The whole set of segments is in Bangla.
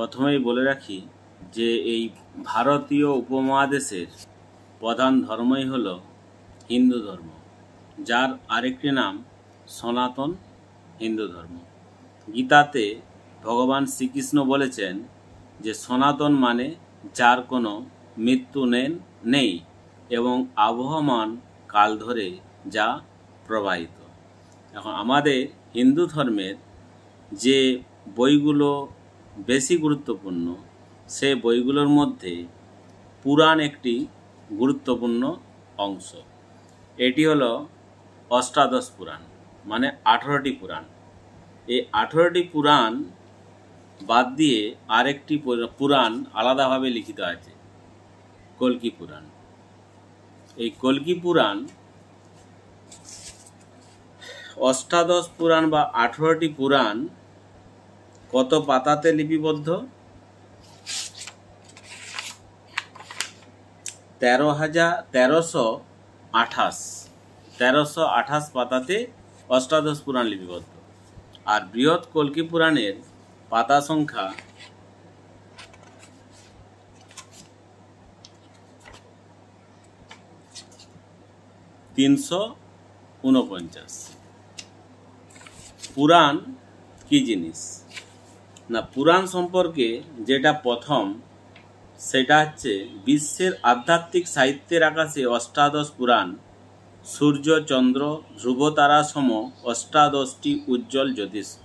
প্রথমেই বলে রাখি যে এই ভারতীয় উপমহাদেশের প্রধান ধর্মই হল হিন্দু ধর্ম, যার আরেকটি নাম সনাতন হিন্দু ধর্ম। গীতাতে ভগবান শ্রীকৃষ্ণ বলেছেন যে সনাতন মানে যার কোনো মৃত্যু নেই এবং আবহমান কাল ধরে যা প্রবাহিত। এখন আমাদের হিন্দু ধর্মের যে বইগুলো বেশি গুরুত্বপূর্ণ, সে বইগুলোর মধ্যে পুরাণ একটি গুরুত্বপূর্ণ অংশ। এটি হলো অষ্টাদশ পুরাণ, মানে 18টি পুরাণ। এই 18টি পুরাণ বাদ দিয়ে আরেকটি পুরাণ আলাদাভাবে লিখিত আছে, কল্কি পুরাণ। এই কল্কি পুরাণ অষ্টাদশ পুরাণ বা 18টি পুরাণ কত পাতাতে লিপিবদ্ধ? 1328 পাতাতে অষ্টাদশ পুরাণ লিপিবদ্ধ। আর বৃহৎ কল্কি পুরাণের পাতা সংখ্যা 349। পুরাণ কি জিনিস না, পুরাণ সম্পর্কে যেটা প্রথম সেটা হচ্ছে বিশ্বের আধ্যাত্মিক সাহিত্যের আকাশে অষ্টাদশ পুরাণ সূর্য চন্দ্র ধ্রুবতারা সম অষ্টাদশটি উজ্জ্বল জ্যোতিষ্ক।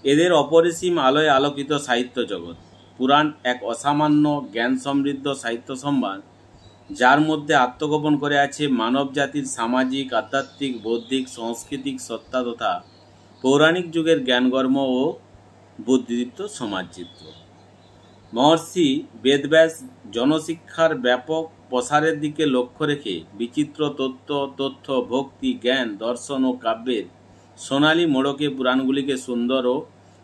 এদের অপরিসীম আলোয় আলোকিত সাহিত্য জগৎ। পুরাণ এক অসামান্য জ্ঞান সমৃদ্ধ সাহিত্য সম্ভার, যার মধ্যে আত্মগোপন করে আছে মানব জাতির সামাজিক, আধ্যাত্মিক, বৌদ্ধিক, সাংস্কৃতিক সত্তা তথা পৌরাণিক যুগের জ্ঞানকর্ম ও বুদ্ধিদীপ্ত সমাজচিত্র। মহর্ষি বেদব্যাস জনশিক্ষার ব্যাপক প্রসারের দিকে লক্ষ্য রেখে বিচিত্র তথ্য, ভক্তি, জ্ঞান, দর্শন ও কাব্যের সোনালী মোড়কে পুরাণগুলিকে সুন্দর ও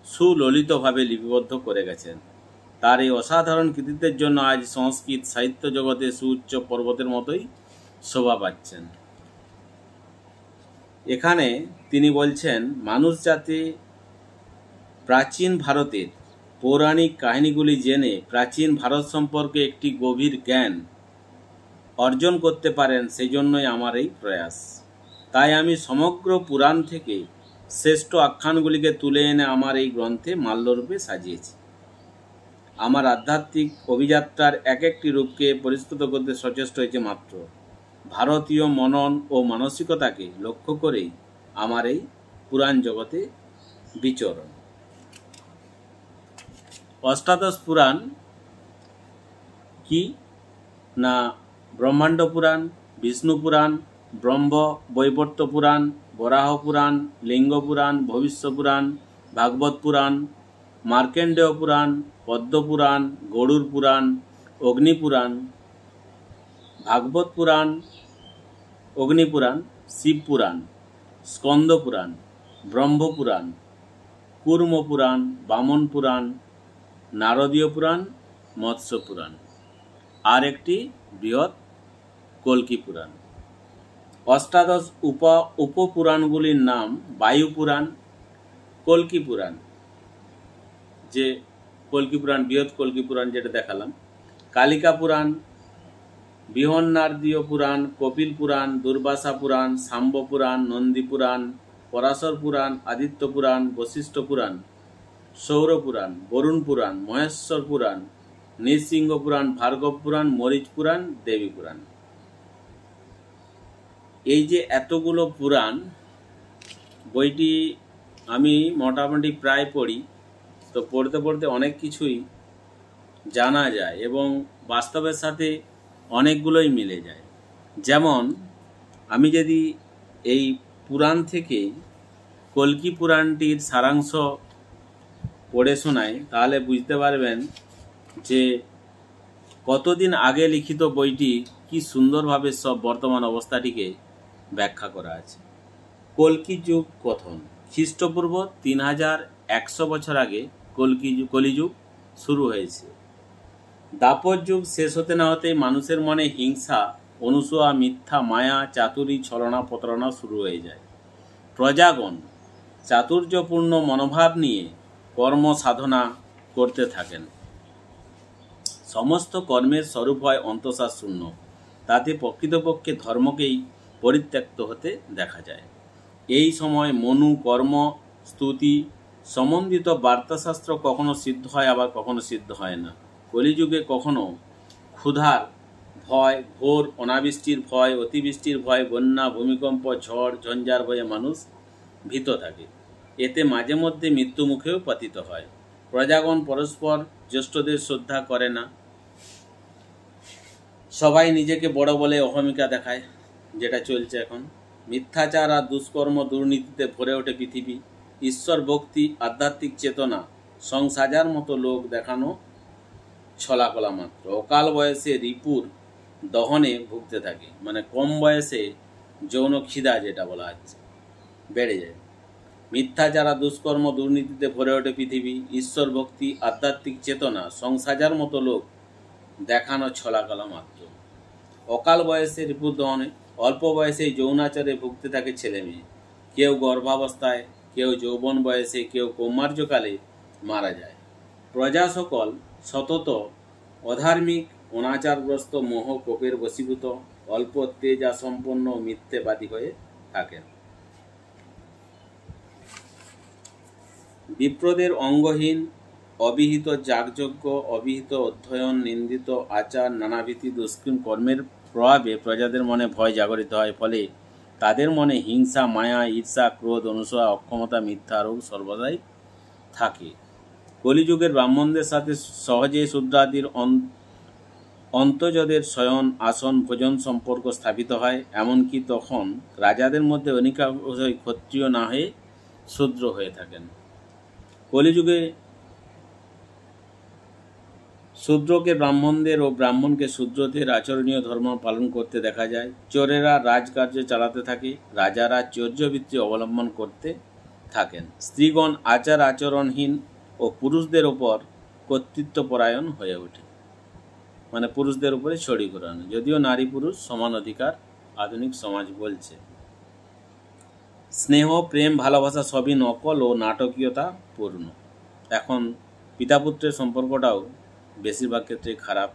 সুললিতভাবে লিপিবদ্ধ করে গেছেন। তার এই অসাধারণ কৃতিত্বের জন্য আজ সংস্কৃত সাহিত্য জগতে সুউচ্চ পর্বতের মতোই শোভা পাচ্ছেন। এখানে তিনি বলছেন, মানুষ যাতে প্রাচীন ভারতের পৌরাণিক কাহিনীগুলি জেনে প্রাচীন ভারত সম্পর্কে একটি গভীর জ্ঞান অর্জন করতে পারেন, সেজন্যই আমার এই প্রয়াস। তাই আমি সমগ্র পুরাণ থেকে শ্রেষ্ঠ আখ্যানগুলিকে তুলে এনে আমার এই গ্রন্থে মাল্যরূপে সাজিয়েছি। আমার আধ্যাত্মিক অভিযাত্রার এক একটি রূপকে পরিষ্কৃত করতে সচেষ্ট হয়েছে মাত্র ভারতীয় মনন ও মানসিকতাকে লক্ষ্য করেই আমার এই পুরাণ জগতে বিচরণ। অষ্টাদশ পুরাণ কি না, ব্রহ্মাণ্ড পুরাণ, বিষ্ণু পুরাণ, ব্রহ্ম বৈবর্ত পুরাণ, বরাহ পুরাণ, লিঙ্গ পুরাণ, ভবিষ্য পুরাণ, ভাগবত পুরাণ, মার্কেন্ডেয় পুরাণ, পদ্ম পুরাণ, গরুড় পুরাণ, অগ্নি পুরাণ, ভাগবত পুরাণ, অগ্নি পুরাণ, শিব পুরাণ, স্কন্দ পুরাণ, ব্রহ্ম পুরাণ, কুর্ম পুরাণ, বামন পুরাণ, নারদীয় পুরাণ, মৎস্য পুরাণ, আর একটি বৃহৎ কল্কি পুরাণ। অষ্টাদশ উপপুরাণগুলির নাম বায়ু পুরাণ, কল্কি পুরাণ, যে কল্কি পুরাণ বৃহৎ কল্কি পুরাণ যেটা দেখালাম, কালিকা পুরাণ, বৃহন্নারদীয় পুরাণ, কপিল পুরাণ, দুর্বাসা পুরাণ, শাম্ব পুরাণ, নন্দী পুরাণ, পরাশর পুরাণ, আদিত্য পুরাণ, বশিষ্ঠ পুরাণ, সৌর পুরাণ, বরুণ পুরাণ, মহেশ্বর পুরাণ, নৃসিংহ পুরাণ, ভার্গব পুরাণ, মরিচ পুরাণ, দেবী পুরাণ। এই যে এতগুলো পুরাণ, বইটি আমি মোটামুটি প্রায় পড়ি, তো পড়তে পড়তে অনেক কিছুই জানা যায় এবং বাস্তবের সাথে অনেকগুলোই মিলে যায়। যেমন আমি যদি এই পুরাণ থেকে কল্কি পুরাণটির সারাংশ পড়ে শোনাই, তাহলে বুঝতে পারবেন যে কতদিন আগে লিখিত বইটি কি সুন্দরভাবে সব বর্তমান অবস্থাটিকে ব্যাখ্যা করা আছে। কল্কি যুগ কথন। খ্রিস্টপূর্ব 3100 বছর আগে কলিযুগ শুরু হয়েছে। দাপর যুগ শেষ হতে না হতেই মানুষের মনে হিংসা, অনুসূয়া, মিথ্যা, মায়া, চাতুরী, ছলনা, প্রতারণা শুরু হয়ে যায়। প্রজাগণ চাতুর্যপূর্ণ মনোভাব নিয়ে কর্ম সাধনা করতে থাকেন। সমস্ত কর্মের স্বরূপ হয় অন্তঃসার শূন্য, তাতে প্রকৃতপক্ষে ধর্মকেই পরিত্যক্ত হতে দেখা যায়। এই সময় মনু, কর্ম, স্তুতি সম্বন্ধিত বার্তাশাস্ত্র কখনো সিদ্ধ হয়, আবার কখনো সিদ্ধ হয় না। কলিযুগে কখনো ক্ষুধার ভয়, ঘোর অনাবৃষ্টির ভয়, অতিবৃষ্টির ভয়, বন্যা, ভূমিকম্প, ঝড় ঝঞ্ঝার ভয়ে মানুষ ভীত থাকে। এতে মাঝে মধ্যে মৃত্যু মুখেও পতিত হয়। প্রজাগণ পরস্পর জ্যেষ্ঠদের শ্রদ্ধা করে না, সবাই নিজেকে বড় বলে অহমিকা দেখায়, যেটা চলছে এখন। মিথ্যাচার আর দুষ্কর্ম দুর্নীতিতে ভরে ওঠে পৃথিবী। ঈশ্বর ভক্তি, আধ্যাত্মিক চেতনা সংসাজার মতো লোক দেখানো ছলাকলা মাত্র। অকাল বয়সে রিপুর দহনে ভুগতে থাকে, মানে কম বয়সে যৌন খিদা যেটা বলা হচ্ছে বেড়ে যায়। মিথ্যাচার আর দুষ্কর্ম দুর্নীতিতে ভরে ওঠে পৃথিবী। ঈশ্বর ভক্তি, আধ্যাত্মিক চেতনা সংসাজার মতো লোক দেখানো ছলাকলা মাত্র। অকাল বয়সে রিপুর দহনে, অল্প বয়সেই যৌনাচারে ভুগতে থাকে ছেলে মেয়ে। কেউ গর্ভাবস্থায়, কেউ যৌবন বয়সে, কেউ কৌমার্যকালে মারা যায়। প্রজা সকল সতত অধার্মিক, অনাচারগ্রস্ত, মোহ কোপের বশীভূত, অল্প তেজা সম্পন্ন মিথ্যেবাদী হয়ে থাকেন। বিপ্রদের অঙ্গহীন, অবিহিত যাগযজ্ঞ, অবিহিত অধ্যয়ন, নিন্দিত আচার, নানাবিধি দুষ্কৃম কর্মের প্রভাবে প্রজাদের মনে ভয় জাগরিত হয়। ফলে তাদের মনে হিংসা, মায়া, ঈর্ষা, ক্রোধ, অনুসূয়া, অক্ষমতা, মিথ্যা রোগ সর্বদাই থাকে। কলিযুগের ব্রাহ্মণদের সাথে সহজে শূদ্রাদির অন্তর্জদের শয়ন, আসন, ভোজন সম্পর্ক স্থাপিত হয়। এমনকি তখন রাজাদের মধ্যে অনেকাংশই ক্ষত্রিয় না হয়ে শূদ্র হয়ে থাকেন। কলিযুগে শূদ্রকে ব্রাহ্মণদের ও ব্রাহ্মণকে শূদ্রদের আচরণীয় ধর্ম পালন করতে দেখা যায়। চোরেরা রাজকার্য চালাতে থাকে, রাজারা চৌর্যবৃত্তি অবলম্বন করতে থাকেন। স্ত্রীগণ আচার আচরণহীন ও পুরুষদের ওপর কর্তৃত্বপরায়ণ হয়ে ওঠে, মানে পুরুষদের উপরে ছড়ি ঘোরানো। যদিও নারী পুরুষ সমান অধিকার আধুনিক সমাজ বলছে। স্নেহ, প্রেম, ভালোবাসা সবই নকল ও নাটকীয়তা পূর্ণ। এখন পিতাপুত্রের সম্পর্কটাও বেশিরভাগ ক্ষেত্রে খারাপ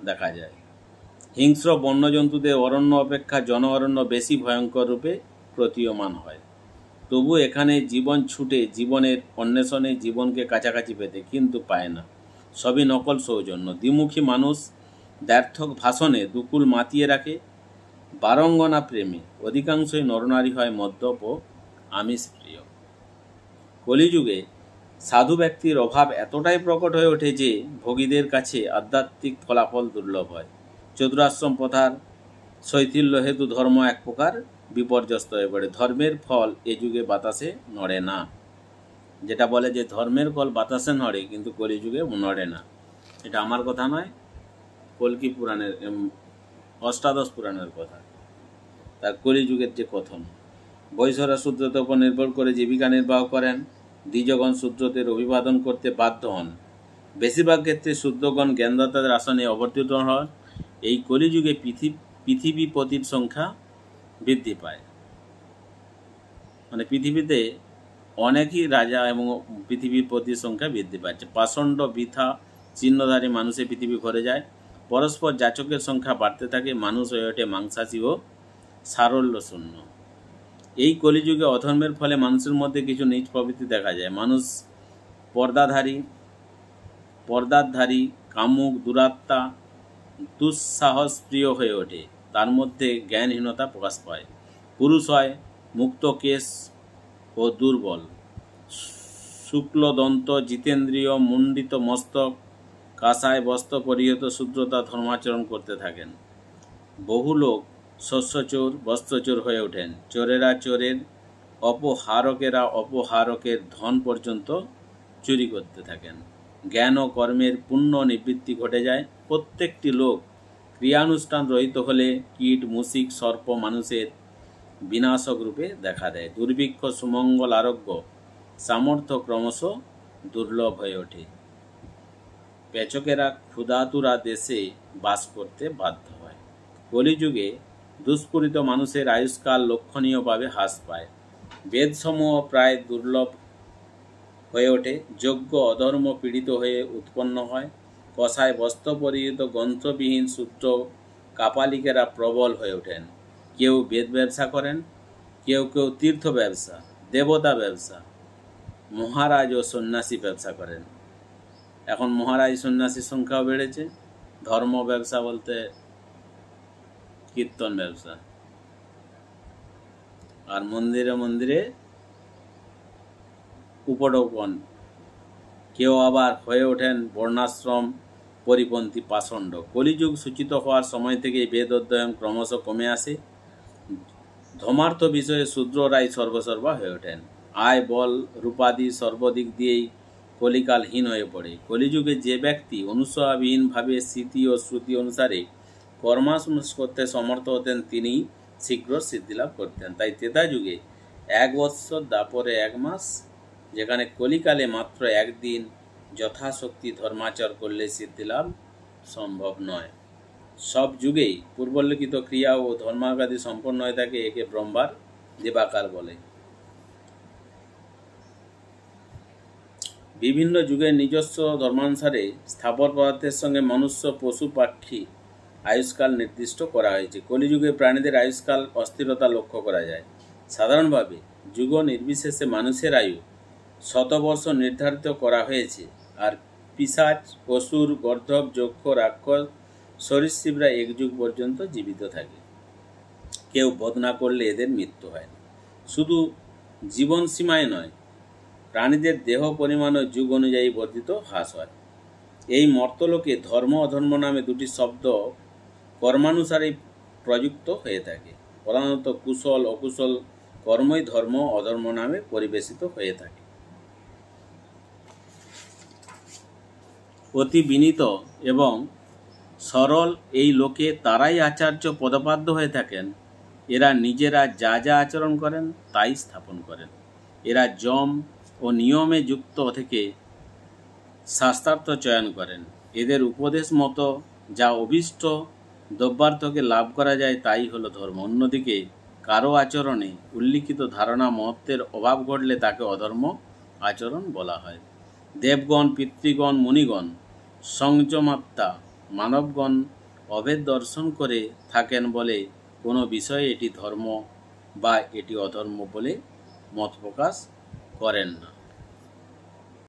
দেখা যায়। হিংস্র বন্যজন্তুদের অরণ্য অপেক্ষা জন অরণ্য বেশি ভয়ঙ্কর রূপে প্রতীয়মান হয়। তবু এখানে জীবন ছুটে জীবনের অন্বেষণে জীবনকে কাছাকাছি পেতে, কিন্তু পায় না। সবই নকল সৌজন্য। দ্বিমুখী মানুষ দ্ব্যর্থক ভাষণে দুকুল মাতিয়ে রাখে। বারঙ্গনা প্রেমে অধিকাংশই নরনারী হয় মদ্যপ ও আমিষ প্রিয়। কলিযুগে সাধু ব্যক্তির অভাব এতটাই প্রকট হয়ে ওঠে যে ভোগীদের কাছে আধ্যাত্মিক ফলাফল দুর্লভ হয়। চতুরাশ্রম প্রথার শৈথিল্য হেতু ধর্ম এক প্রকার বিপর্যস্ত হয়ে পড়ে। ধর্মের ফল এ যুগে বাতাসে নড়ে না। যেটা বলে যে ধর্মের ফল বাতাসে নড়ে, কিন্তু কলিযুগে নড়ে না, এটা আমার কথা নয়, কল্কি পুরাণের, অষ্টাদশ পুরাণের কথা। তার কলিযুগের যে কথন। বৈশ্যরা শূদ্রতার উপর নির্ভর করে জীবিকা নির্বাহ করেন। দ্বিজগণ শূদ্রদের অভিবাদন করতে বাধ্য হন। বেশিরভাগ ক্ষেত্রে শূদ্রগণ জ্ঞানদাতাদের আসনে অবতীর্ণ হন। এই কলিযুগে পৃথিবীপতির সংখ্যা বৃদ্ধি পায়, মানে পৃথিবীতে অনেকই রাজা এবং পৃথিবীর পতির সংখ্যা বৃদ্ধি পাচ্ছে। পাষণ্ড, বৃথা, চিহ্নধারী মানুষে পৃথিবী ভরে যায়। পরস্পর যাচকের সংখ্যা বাড়তে থাকে। মানুষ হয়ে ওঠে মাংসাশী ও সারল্য শূন্য। এই কলিযুগে অধর্মের ফলে মানুষের মধ্যে কিছু নীচ প্রবৃত্তি দেখা যায়। মানুষ পর্দাধারী, কামুক, দুরাত্মা, দুঃসাহস প্রিয় হয়ে ওঠে। তার মধ্যে জ্ঞানহীনতা প্রকাশ পায়। পুরুষ হয় মুক্ত কেশ ও দুর্বল, শুক্লদন্ত, জিতেন্দ্রিয়, মুণ্ডিত মস্তক, কাঁসায় বস্ত্র পরিহিত শূদ্রতা ধর্মাচরণ করতে থাকেন। বহু লোক শস্যচোর, বস্ত্রচোর হয়ে ওঠেন। চোরেরা চোরের, অপহারকেরা অপহারকের ধন পর্যন্ত চুরি করতে থাকেন। জ্ঞান ও কর্মের পুণ্য নিবৃত্তি ঘটে যায়। প্রত্যেকটি লোক ক্রিয়ানুষ্ঠান রহিত হলে কীট, মুশিক, সর্প মানুষের বিনাশক রূপে দেখা দেয়। দুর্ভিক্ষ, সুমঙ্গল, আরোগ্য, সামর্থ্য ক্রমশ দুর্লভ হয়ে ওঠে। পেচকেরা ক্ষুধাতুরা দেশে বাস করতে বাধ্য হয়। কলিযুগে দুষ্পূরিত মানুষের আয়ুষ্কাল লক্ষণীয়ভাবে হ্রাস পায়। বেদসমূহ প্রায় দুর্লভ হয়ে ওঠে, যজ্ঞ অধর্ম পীড়িত হয়ে উৎপন্ন হয়, কষায় বস্ত্র পরিহিত গ্রন্থবিহীন সূত্র কাপালিকেরা প্রবল হয়ে ওঠেন। কেউ বেদ ব্যবসা করেন, কেউ কেউ তীর্থ ব্যবসা, দেবতা ব্যবসা, মহারাজ ও সন্ন্যাসী ব্যবসা করেন। এখন মহারাজ সন্ন্যাসীর সংখ্যাও বেড়েছে। ধর্ম ব্যবসা বলতে কীর্তন ব্যবসা, আর মন্দিরে মন্দিরে উপঢৌকন। কেউ আবার হয়ে ওঠেন বর্ণাশ্রম পরিপন্থী পাষণ্ড। কলিযুগ সূচিত হওয়ার সময় থেকে বেদ অধ্যয়ন ক্রমশ কমে আসে। ধর্মার্থ বিষয়ে শূদ্ররাই সর্বসর্বা হয়ে ওঠেন। আয়, বল, রূপাদি সর্বদিক দিয়েই কলিকালহীন হয়ে পড়ে। কলিযুগে যে ব্যক্তি অনুসয়াবিহীনভাবে স্মৃতি ও শ্রুতি অনুসারে কর্মানুষ্ঠান করতে সমর্থ হতেন তিনি শীঘ্র সিদ্ধিলাভ করতেন। তাই ত্রেতা যুগে 1 বৎসর, দাপরে 1 মাস, যেখানে কলিকালে মাত্র 1 দিন যথাশক্তি ধর্মাচর করলে সিদ্ধিলাভ সম্ভব নয়। সব যুগেই পূর্বলিখিত ক্রিয়া ও ধর্মাগাদি সম্পন্ন হয়ে থাকে। একে ব্রহ্মার দেবাকার বলে। বিভিন্ন যুগের নিজস্ব ধর্মানুসারে স্থাবর পদার্থের সঙ্গে মনুষ্য, পশু, পাখি আয়ুষ্কাল নির্দিষ্ট করা হয়েছে। কলিযুগে প্রাণীদের আয়ুষ্কাল অস্থিরতা লক্ষ্য করা যায়। সাধারণভাবে যুগ নির্বিশেষে মানুষের আয়ু 100 বর্ষ নির্ধারিত করা হয়েছে, আর পিশাচ, অসুর, গর্ধব, যক্ষ, রাক্ষস, সরীসৃপরা 1 যুগ পর্যন্ত জীবিত থাকে। কেউ বধ না করলে এদের মৃত্যু হয় না। শুধু জীবন সীমায় নয়, প্রাণীদের দেহ পরিমাণও যুগ অনুযায়ী বর্ধিত হ্রাস হয়। এই মর্তলোকে ধর্ম অধর্ম নামে 2টি শব্দ কর্মানুসারেই প্রযুক্ত হয়ে থাকে। প্রধানত কুশল অকুশল কর্মই ধর্ম অধর্ম নামে পরিবেশিত হয়ে থাকে। অতি বিনীত এবং সরল এই লোকে তারাই আচার্য পদপাদ্য হয়ে থাকেন। এরা নিজেরা যা যা আচরণ করেন তাই স্থাপন করেন। এরা যম ও নিয়মে যুক্ত থেকে শাস্ত্রার্থ চয়ন করেন। এদের উপদেশ মতো যা অভীষ্ট দ্রব্যার্থকে লাভ করা যায় তাই হলো ধর্ম। অন্যদিকে কারো আচরণে উল্লিখিত ধারণা মহত্বের অভাব ঘটলে তাকে অধর্ম আচরণ বলা হয়। দেবগণ, পিতৃগণ, মুনিগণ, সংযমাত্মা মানবগণ অভেদ দর্শন করে থাকেন বলে কোনো বিষয়ে এটি ধর্ম বা এটি অধর্ম বলে মত প্রকাশ করেন না।